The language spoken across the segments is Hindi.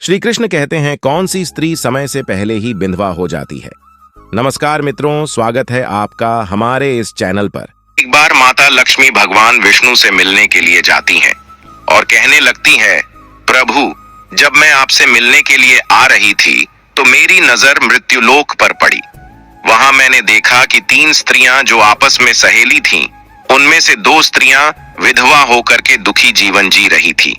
श्री कृष्ण कहते हैं, कौन सी स्त्री समय से पहले ही विधवा हो जाती है। नमस्कार मित्रों, स्वागत है आपका हमारे इस चैनल पर। एक बार माता लक्ष्मी भगवान विष्णु से मिलने के लिए जाती हैं और कहने लगती है, प्रभु, जब मैं आपसे मिलने के लिए आ रही थी तो मेरी नजर मृत्युलोक पर पड़ी। वहां मैंने देखा कि 3 स्त्रियां जो आपस में सहेली थीं, उनमें से 2 स्त्रियां विधवा होकर के दुखी जीवन जी रही थी,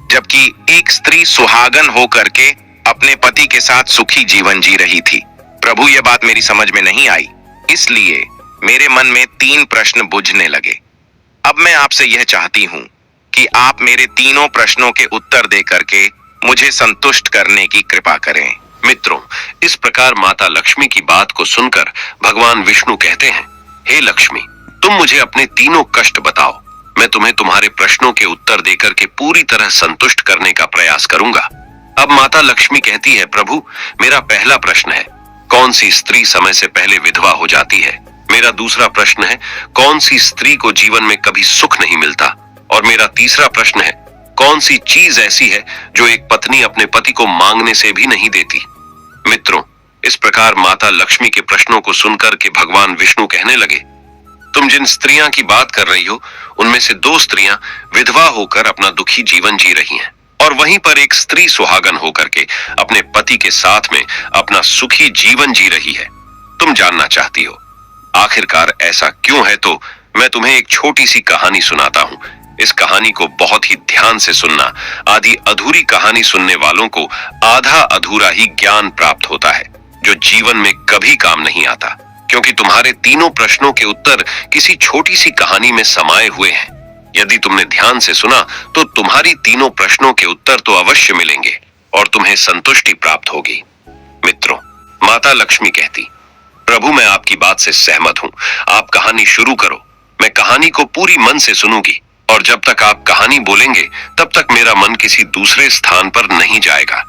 जबकि एक स्त्री सुहागन होकर के अपने पति के साथ सुखी जीवन जी रही थी। प्रभु, यह बात मेरी समझ में नहीं आई, इसलिए मेरे मन में 3 प्रश्न बुझने लगे। अब मैं आपसे यह चाहती हूं कि आप मेरे तीनों प्रश्नों के उत्तर दे करके मुझे संतुष्ट करने की कृपा करें। मित्रों, इस प्रकार माता लक्ष्मी की बात को सुनकर भगवान विष्णु कहते हैं, हे लक्ष्मी, तुम मुझे अपने तीनों कष्ट बताओ। मैं तुम्हें तुम्हारे प्रश्नों के उत्तर देकर के पूरी तरह संतुष्ट करने का प्रयास करूंगा। अब माता लक्ष्मी कहती है, प्रभु, मेरा पहला प्रश्न है, कौन सी स्त्री समय से पहले विधवा हो जाती है। मेरा दूसरा प्रश्न है, कौन सी स्त्री को जीवन में कभी सुख नहीं मिलता। और मेरा तीसरा प्रश्न है, कौन सी चीज ऐसी है जो एक पत्नी अपने पति को मांगने से भी नहीं देती। मित्रों, इस प्रकार माता लक्ष्मी के प्रश्नों को सुनकर के भगवान विष्णु कहने लगे, तुम जिन स्त्रियां की बात कर रही हो, उनमें से 2 स्त्रियां विधवा होकर अपना दुखी जीवन जी रही हैं, और वहीं पर एक स्त्री सुहागन होकर के अपने पति के साथ में अपना सुखी जीवन जी रही है। तुम जानना चाहती हो आखिरकार ऐसा क्यों है, तो मैं तुम्हें एक छोटी सी कहानी सुनाता हूं। इस कहानी को बहुत ही ध्यान से सुनना। आधी अधूरी कहानी सुनने वालों को आधा अधूरा ही ज्ञान प्राप्त होता है, जो जीवन में कभी काम नहीं आता, क्योंकि तुम्हारे तीनों प्रश्नों के उत्तर किसी छोटी सी कहानी में समाये हुए हैं। यदि तुमने ध्यान से सुना तो तुम्हारी तीनों प्रश्नों के उत्तर तो अवश्य मिलेंगे और तुम्हें संतुष्टि प्राप्त होगी। मित्रों, माता लक्ष्मी कहती, प्रभु, मैं आपकी बात से सहमत हूं, आप कहानी शुरू करो। मैं कहानी को पूरी मन से सुनूंगी, और जब तक आप कहानी बोलेंगे तब तक मेरा मन किसी दूसरे स्थान पर नहीं जाएगा।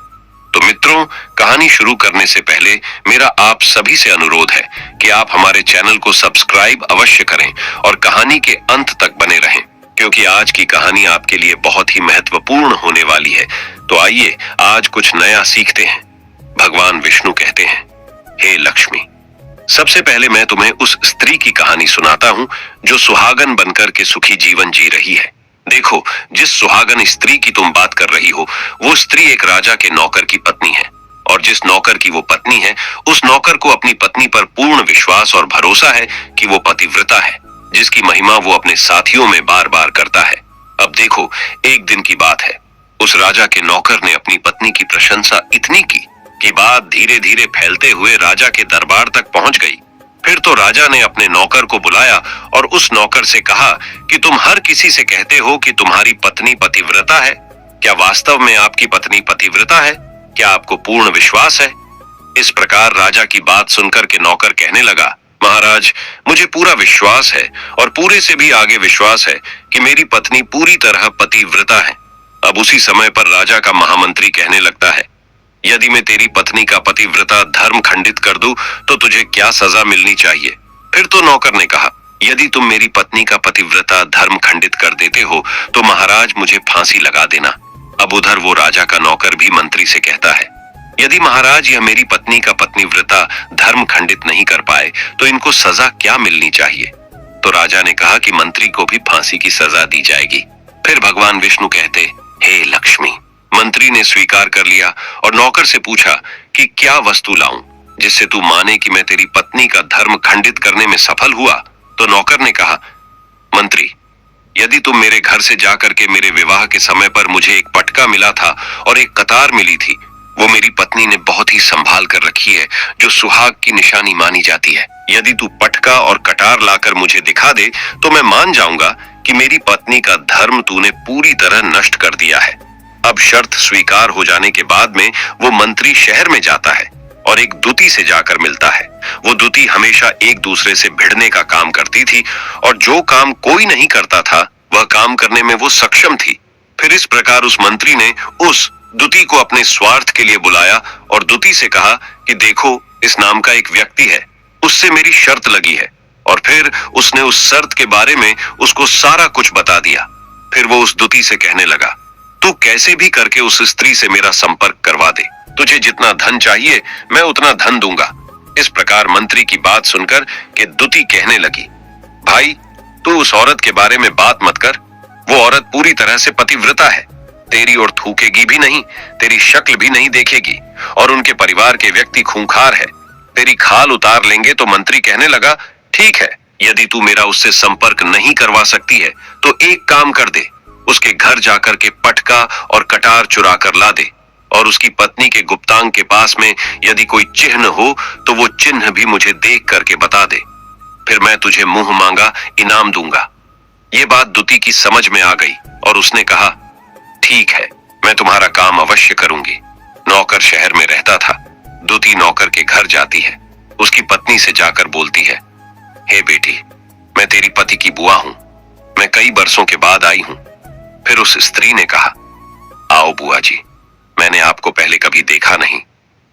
तो मित्रों, कहानी शुरू करने से पहले मेरा आप सभी से अनुरोध है कि आप हमारे चैनल को सब्सक्राइब अवश्य करें और कहानी के अंत तक बने रहें, क्योंकि आज की कहानी आपके लिए बहुत ही महत्वपूर्ण होने वाली है। तो आइए आज कुछ नया सीखते हैं। भगवान विष्णु कहते हैं, हे लक्ष्मी, सबसे पहले मैं तुम्हें उस स्त्री की कहानी सुनाता हूं जो सुहागन बनकर के सुखी जीवन जी रही है। देखो, जिस सुहागन स्त्री की तुम बात कर रही हो, वो स्त्री एक राजा के नौकर की पत्नी है, और जिस नौकर की वो पत्नी है, उस नौकर को अपनी पत्नी पर पूर्ण विश्वास और भरोसा है कि वो पतिव्रता है, जिसकी महिमा वो अपने साथियों में बार बार करता है। अब देखो, एक दिन की बात है, उस राजा के नौकर ने अपनी पत्नी की प्रशंसा इतनी की कि बात धीरे धीरे फैलते हुए राजा के दरबार तक पहुंच गई। फिर तो राजा ने अपने नौकर को बुलाया और उस नौकर से कहा कि तुम हर किसी से कहते हो कि तुम्हारी पत्नी पतिव्रता है, क्या वास्तव में आपकी पत्नी पतिव्रता है? क्या आपको पूर्ण विश्वास है? इस प्रकार राजा की बात सुनकर के नौकर कहने लगा, महाराज, मुझे पूरा विश्वास है और पूरे से भी आगे विश्वास है कि मेरी पत्नी पूरी तरह पतिव्रता है। अब उसी समय पर राजा का महामंत्री कहने लगता है, यदि मैं तेरी पत्नी का पतिव्रता धर्म खंडित कर दूं तो तुझे क्या सजा मिलनी चाहिए? फिर तो नौकर ने कहा, यदि तुम मेरी पत्नी का पतिव्रता धर्म खंडित कर देते हो तो महाराज मुझे फांसी लगा देना। अब उधर वो राजा का नौकर भी मंत्री से कहता है, यदि महाराज यह मेरी पत्नी का पतिव्रता धर्म खंडित नहीं कर पाए तो इनको सजा क्या मिलनी चाहिए? तो राजा ने कहा कि मंत्री को भी फांसी की सजा दी जाएगी। फिर भगवान विष्णु कहते, हे लक्ष्मी, मंत्री ने स्वीकार कर लिया और नौकर से पूछा कि क्या वस्तु लाऊं जिससे तू माने कि मैं तेरी पत्नी का धर्म खंडित करने में सफल हुआ? तो नौकर ने कहा, मंत्री, यदि तुम मेरे घर से जाकर के मेरे विवाह के समय पर मुझे एक पटका मिला था और एक कतार मिली थी, वो मेरी पत्नी ने बहुत ही संभाल कर रखी है, जो सुहाग की निशानी मानी जाती है। यदि तू पटका और कटार लाकर मुझे दिखा दे तो मैं मान जाऊंगा कि मेरी पत्नी का धर्म तूने पूरी तरह नष्ट कर दिया है। अब शर्त स्वीकार हो जाने के बाद में वो मंत्री शहर में जाता है और एक दूती से जाकर मिलता है। वो दूती हमेशा एक दूसरे से भिड़ने का काम करती थी, और जो काम कोई नहीं करता था वह काम करने में वो सक्षम थी। फिर इस प्रकार उस मंत्री ने उस दूती को अपने स्वार्थ के लिए बुलाया और दूती से कहा कि देखो, इस नाम का एक व्यक्ति है, उससे मेरी शर्त लगी है। और फिर उसने उस शर्त के बारे में उसको सारा कुछ बता दिया। फिर वो उस दूती से कहने लगा, तू कैसे भी करके उस स्त्री से मेरा संपर्क करवा तुझे जितना धन चाहिए मैं उतना धन दूंगा। इस प्रकार मंत्री की बात सुनकर के दुती कहने लगी, भाई तू उस औरत के बारे में बात मत कर। वो औरत पूरी तरह से पतिव्रता है, तेरी ओर थूकेगी भी नहीं, तेरी शक्ल भी नहीं देखेगी, और उनके परिवार के व्यक्ति खूंखार है, तेरी खाल उतार लेंगे। तो मंत्री कहने लगा, ठीक है, यदि तू मेरा उससे संपर्क नहीं करवा सकती है तो एक काम कर दे, उसके घर जाकर के पटका और कटार चुरा कर ला दे, और उसकी पत्नी के गुप्तांग के पास में यदि कोई चिन्ह हो तो वो चिन्ह भी मुझे देख करके बता दे, फिर मैं तुझे मुंह मांगा इनाम दूंगा। ये बात दुती की समझ में आ गई और उसने कहा, ठीक है, मैं तुम्हारा काम अवश्य करूंगी। नौकर शहर में रहता था। दुती नौकर के घर जाती है, उसकी पत्नी से जाकर बोलती है, हे बेटी, मैं तेरी पति की बुआ हूं, मैं कई बरसों के बाद आई हूं। फिर उस स्त्री ने कहा, आओ बुआ जी, मैंने आपको पहले कभी देखा नहीं,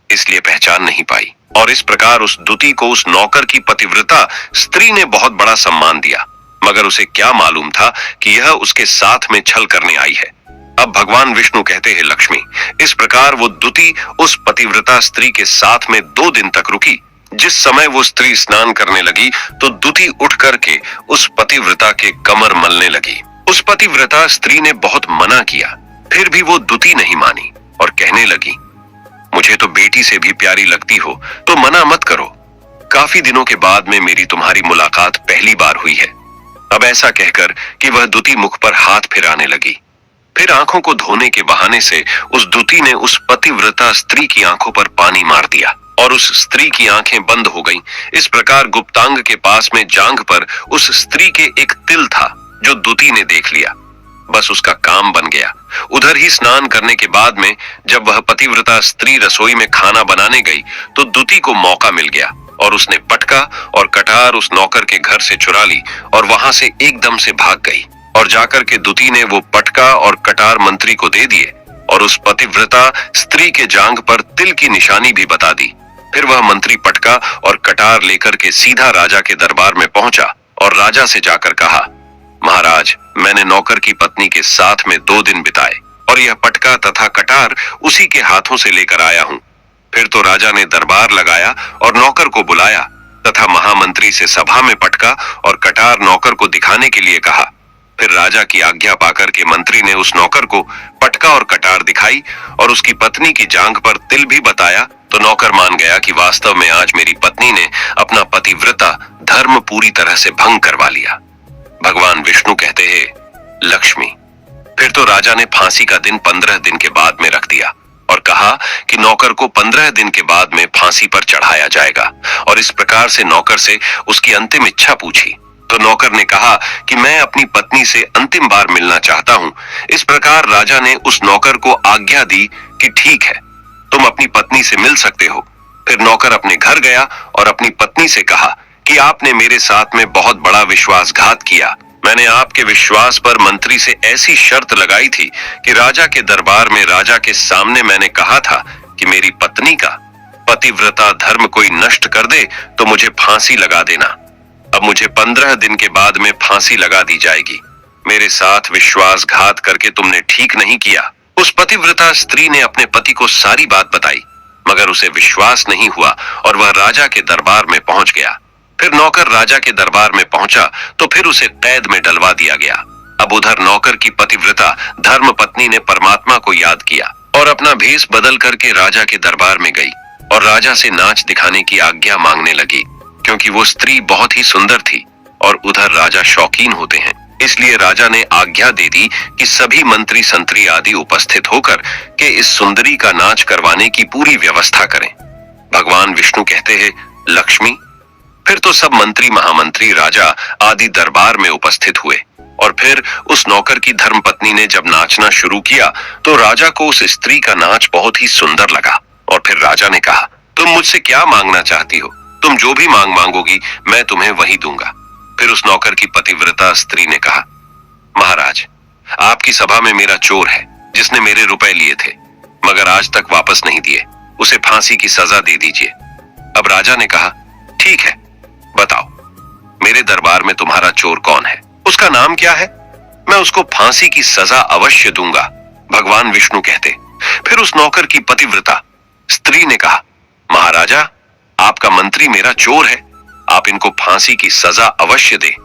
इसलिए पहचान नहीं पाई। और इस प्रकार उस दुती को उस नौकर की पतिव्रता स्त्री ने बहुत बड़ा सम्मान दिया, मगर उसे क्या मालूम था कि यह उसके साथ में छल करने आई है। अब भगवान विष्णु कहते हैं, लक्ष्मी, इस प्रकार वो दुती उस पतिव्रता स्त्री के साथ में 2 दिन तक रुकी। जिस समय वो स्त्री स्नान करने लगी तो दुती उठ करके उस पतिव्रता के कमर मलने लगी। उस पतिव्रता स्त्री ने बहुत मना किया, फिर भी वो दुती नहीं मानी और कहने लगी, मुझे तो बेटी से भी प्यारी लगती हो तो मना मत करो। काफी दिनों के बाद में मेरी तुम्हारी मुलाकात पहली बार हुई है। अब ऐसा कहकर कि वह दुती मुख पर हाथ फिराने लगी। फिर आंखों को धोने के बहाने से उस दुती ने उस पतिव्रता स्त्री की आंखों पर पानी मार दिया और उस स्त्री की आंखें बंद हो गईं। इस प्रकार गुप्तांग के पास में जांघ पर उस स्त्री के एक तिल था जो दुती ने देख लिया। बस उसका काम बन गया। उधर ही स्नान करने के बाद में जब वह पतिव्रता स्त्री रसोई में खाना बनाने गई तो दुती को मौका मिल गया और उसने पटका और कटार उस नौकर के घर से चुरा ली और वहां से एकदम से भाग गई। और जाकर के दुती ने वो पटका और कटार मंत्री को दे दिए और उस पतिव्रता स्त्री के जांघ पर तिल की निशानी भी बता दी। फिर वह मंत्री पटका और कटार लेकर के सीधा राजा के दरबार में पहुंचा और राजा से जाकर कहा, महाराज, मैंने नौकर की पत्नी के साथ में 2 दिन बिताए और यह पटका तथा कटार उसी के हाथों से लेकर आया हूं। फिर तो राजा ने दरबार लगाया और नौकर को बुलाया तथा महामंत्री से सभा में पटका और कटार नौकर को दिखाने के लिए कहा। फिर राजा की आज्ञा पाकर के मंत्री ने उस नौकर को पटका और कटार दिखाई और उसकी पत्नी की जांघ पर तिल भी बताया तो नौकर मान गया कि वास्तव में आज मेरी पत्नी ने अपना पतिव्रता धर्म पूरी तरह से भंग करवा लिया। भगवान विष्णु कहते हैं, लक्ष्मी, फिर तो राजा ने फांसी का दिन 15 दिन के बाद में रख दिया और कहा कि नौकर को 15 दिन के बाद में फांसी पर चढ़ाया जाएगा। और इस प्रकार से नौकर से उसकी अंतिम इच्छा पूछी तो नौकर ने कहा कि मैं अपनी पत्नी से अंतिम बार मिलना चाहता हूं। इस प्रकार राजा ने उस नौकर को आज्ञा दी कि ठीक है, तुम अपनी पत्नी से मिल सकते हो। फिर नौकर अपने घर गया और अपनी पत्नी से कहा कि आपने मेरे साथ में बहुत बड़ा विश्वासघात किया। मैंने आपके विश्वास पर मंत्री से ऐसी शर्त लगाई थी कि राजा के दरबार में राजा के सामने मैंने कहा था कि मेरी पत्नी का पतिव्रता धर्म कोई नष्ट कर दे तो मुझे फांसी लगा देना। अब मुझे 15 दिन के बाद में फांसी लगा दी जाएगी। मेरे साथ विश्वासघात करके तुमने ठीक नहीं किया। उस पतिव्रता स्त्री ने अपने पति को सारी बात बताई, मगर उसे विश्वास नहीं हुआ और वह राजा के दरबार में पहुंच गया। फिर नौकर राजा के दरबार में पहुंचा तो फिर उसे कैद में डलवा दिया गया। अब उधर नौकर की पतिव्रता धर्म पत्नी ने परमात्मा को याद किया और अपना भेष बदल करके राजा के दरबार में गई और राजा से नाच दिखाने की आज्ञा मांगने लगी, क्योंकि वो स्त्री बहुत ही सुंदर थी और उधर राजा शौकीन होते हैं। इसलिए राजा ने आज्ञा दे दी कि सभी मंत्री संतरी आदि उपस्थित होकर के इस सुंदरी का नाच करवाने की पूरी व्यवस्था करें। भगवान विष्णु कहते हैं, लक्ष्मी, फिर तो सब मंत्री महामंत्री राजा आदि दरबार में उपस्थित हुए और फिर उस नौकर की धर्मपत्नी ने जब नाचना शुरू किया तो राजा को उस स्त्री का नाच बहुत ही सुंदर लगा। और फिर राजा ने कहा, तुम मुझसे क्या मांगना चाहती हो? तुम जो भी मांगोगी मैं तुम्हें वही दूंगा। फिर उस नौकर की पतिव्रता स्त्री ने कहा, महाराज, आपकी सभा में मेरा चोर है जिसने मेरे रुपए लिए थे मगर आज तक वापस नहीं दिए, उसे फांसी की सजा दे दीजिए। अब राजा ने कहा, ठीक है, बताओ मेरे दरबार में तुम्हारा चोर कौन है, उसका नाम क्या है? मैं उसको फांसी की सजा अवश्य दूंगा। भगवान विष्णु कहते, फिर उस नौकर की पतिव्रता स्त्री ने कहा, महाराजा, आपका मंत्री मेरा चोर है, आप इनको फांसी की सजा अवश्य दे।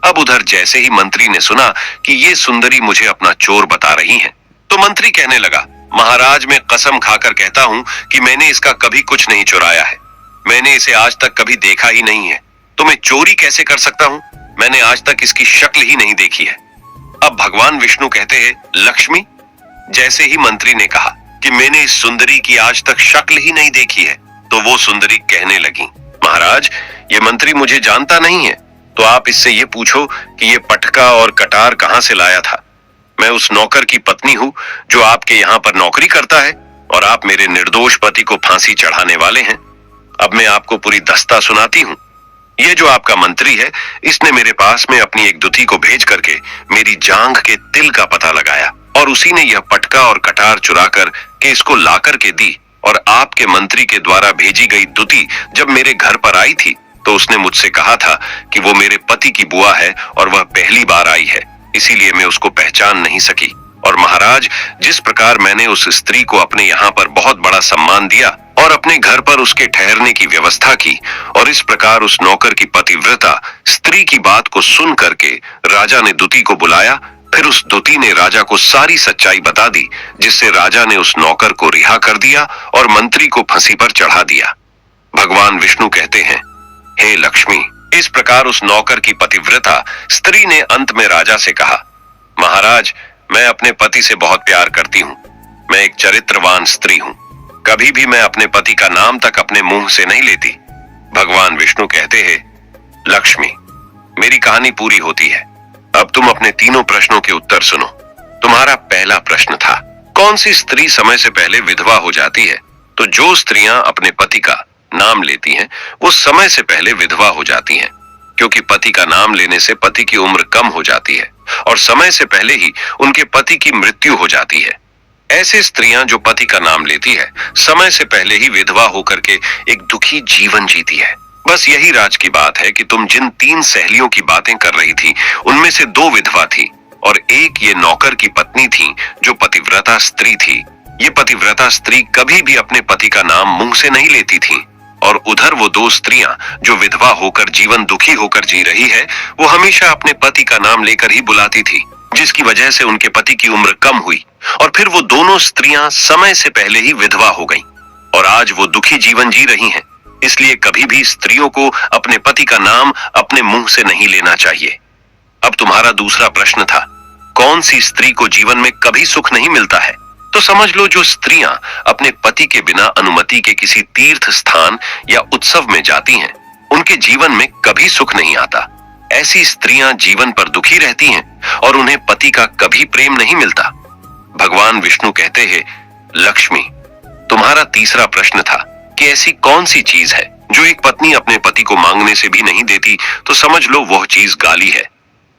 अब उधर जैसे ही मंत्री ने सुना कि ये सुंदरी मुझे अपना चोर बता रही है, तो मंत्री कहने लगा, महाराज, मैं कसम खाकर कहता हूं कि मैंने इसका कभी कुछ नहीं चुराया है। मैंने इसे आज तक कभी देखा ही नहीं है, तो मैं चोरी कैसे कर सकता हूं? मैंने आज तक इसकी शक्ल ही नहीं देखी है। अब भगवान विष्णु कहते हैं, लक्ष्मी, जैसे ही मंत्री ने कहा कि मैंने इस सुंदरी की आज तक शक्ल ही नहीं देखी है, तो वो सुंदरी कहने लगी, महाराज, ये मंत्री मुझे जानता नहीं है, तो आप इससे ये पूछो कि ये पटका और कटार कहां से लाया था। मैं उस नौकर की पत्नी हूं जो आपके यहाँ पर नौकरी करता है, और आप मेरे निर्दोष पति को फांसी चढ़ाने वाले हैं। अब मैं आपको पूरी दस्ता सुनाती हूँ। ये जो आपका मंत्री है, इसने मेरे पास में अपनी एक दुती को भेज करके मेरी जांघ के तिल का पता लगाया, और उसी ने यह पटका और कटार चुरा कर के इसको ला करके दी। और आपके मंत्री के द्वारा भेजी गई दुती जब मेरे घर पर आई थी, तो उसने मुझसे कहा था कि वो मेरे पति की बुआ है और वह पहली बार आई है, इसीलिए मैं उसको पहचान नहीं सकी। और महाराज, जिस प्रकार मैंने उस स्त्री को अपने यहाँ पर बहुत बड़ा सम्मान दिया और अपने घर पर उसके ठहरने की व्यवस्था की, और इस प्रकार उस नौकर की पतिव्रता स्त्री की बात को सुन करके राजा ने दुती को बुलाया। फिर उस दुती ने राजा को सारी सच्चाई बता दी, जिससे राजा ने उस नौकर को रिहा कर दिया और मंत्री को फांसी पर चढ़ा दिया। भगवान विष्णु कहते हैं, हे लक्ष्मी, इस प्रकार उस नौकर की पतिव्रता स्त्री ने अंत में राजा से कहा, महाराज, मैं अपने पति से बहुत प्यार करती हूँ। मैं एक चरित्रवान स्त्री हूँ। कभी भी मैं अपने पति का नाम तक अपने मुंह से नहीं लेती। भगवान विष्णु कहते हैं, लक्ष्मी, मेरी कहानी पूरी होती है। अब तुम अपने तीनों प्रश्नों के उत्तर सुनो। तुम्हारा पहला प्रश्न था, कौन सी स्त्री समय से पहले विधवा हो जाती है? तो जो स्त्रियां अपने पति का नाम लेती हैं, वो समय से पहले विधवा हो जाती हैं, क्योंकि पति का नाम लेने से पति की उम्र कम हो जाती है और समय से पहले ही उनके पति की मृत्यु हो जाती है। ऐसे स्त्रियां जो पति का नाम लेती है, समय से पहले ही विधवा होकर के एक दुखी जीवन जीती है। बस यही राज की बात है कि तुम जिन 3 सहेलियों की बातें कर रही थी, उनमें से 2 विधवा थी और एक ये नौकर की पत्नी थी जो पतिव्रता स्त्री थी। ये पतिव्रता स्त्री कभी भी अपने पति का नाम मुंह से नहीं लेती थी। और उधर वो 2 स्त्रियां जो विधवा होकर जीवन दुखी होकर जी रही है, वो हमेशा अपने पति का नाम लेकर ही बुलाती थी, जिसकी वजह से उनके पति की उम्र कम हुई और फिर वो दोनों स्त्रियां समय से पहले ही विधवा हो गईं और आज वो दुखी जीवन जी रही हैं। इसलिए कभी भी स्त्रियों को अपने पति का नाम अपने मुंह से नहीं लेना चाहिए। अब तुम्हारा दूसरा प्रश्न था, कौन सी स्त्री को जीवन में कभी सुख नहीं मिलता है? तो समझ लो, जो स्त्रियां अपने पति के बिना अनुमति के किसी तीर्थ स्थान या उत्सव में जाती हैं, उनके जीवन में कभी सुख नहीं आता। ऐसी स्त्रियां जीवन पर दुखी रहती हैं और उन्हें पति का कभी प्रेम नहीं मिलता। भगवान विष्णु कहते हैं, लक्ष्मी, तुम्हारा तीसरा प्रश्न था कि ऐसी कौन सी चीज है जो एक पत्नी अपने पति को मांगने से भी नहीं देती? तो समझ लो, वह चीज गाली है।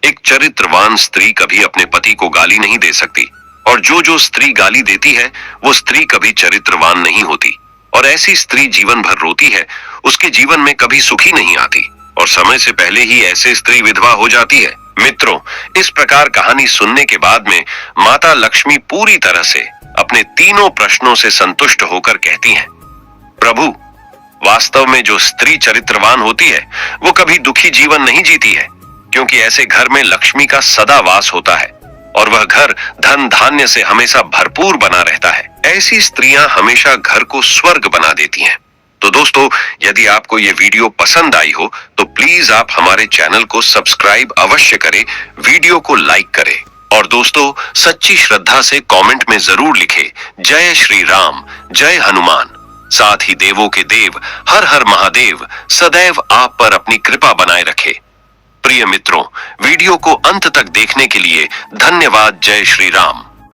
एक चरित्रवान स्त्री कभी अपने पति को गाली नहीं दे सकती, और जो स्त्री गाली देती है, वो स्त्री कभी चरित्रवान नहीं होती। और ऐसी स्त्री जीवन भर रोती है, उसके जीवन में कभी सुखी नहीं आती और समय से पहले ही ऐसे स्त्री विधवा हो जाती है। मित्रों, इस प्रकार कहानी सुनने के बाद में माता लक्ष्मी पूरी तरह से अपने तीनों प्रश्नों से संतुष्ट होकर कहती हैं, प्रभु, वास्तव में जो स्त्री चरित्रवान होती है, वो कभी दुखी जीवन नहीं जीती है, क्योंकि ऐसे घर में लक्ष्मी का सदा वास होता है और वह घर धन धान्य से हमेशा भरपूर बना रहता है। ऐसी स्त्रियां हमेशा घर को स्वर्ग बना देती हैं। तो दोस्तों, यदि आपको ये वीडियो पसंद आई हो तो प्लीज आप हमारे चैनल को सब्सक्राइब अवश्य करें, वीडियो को लाइक करें और दोस्तों, सच्ची श्रद्धा से कमेंट में जरूर लिखें, जय श्री राम, जय हनुमान। साथ ही देवों के देव हर हर महादेव सदैव आप पर अपनी कृपा बनाए रखे। प्रिय मित्रों, वीडियो को अंत तक देखने के लिए धन्यवाद। जय श्री राम।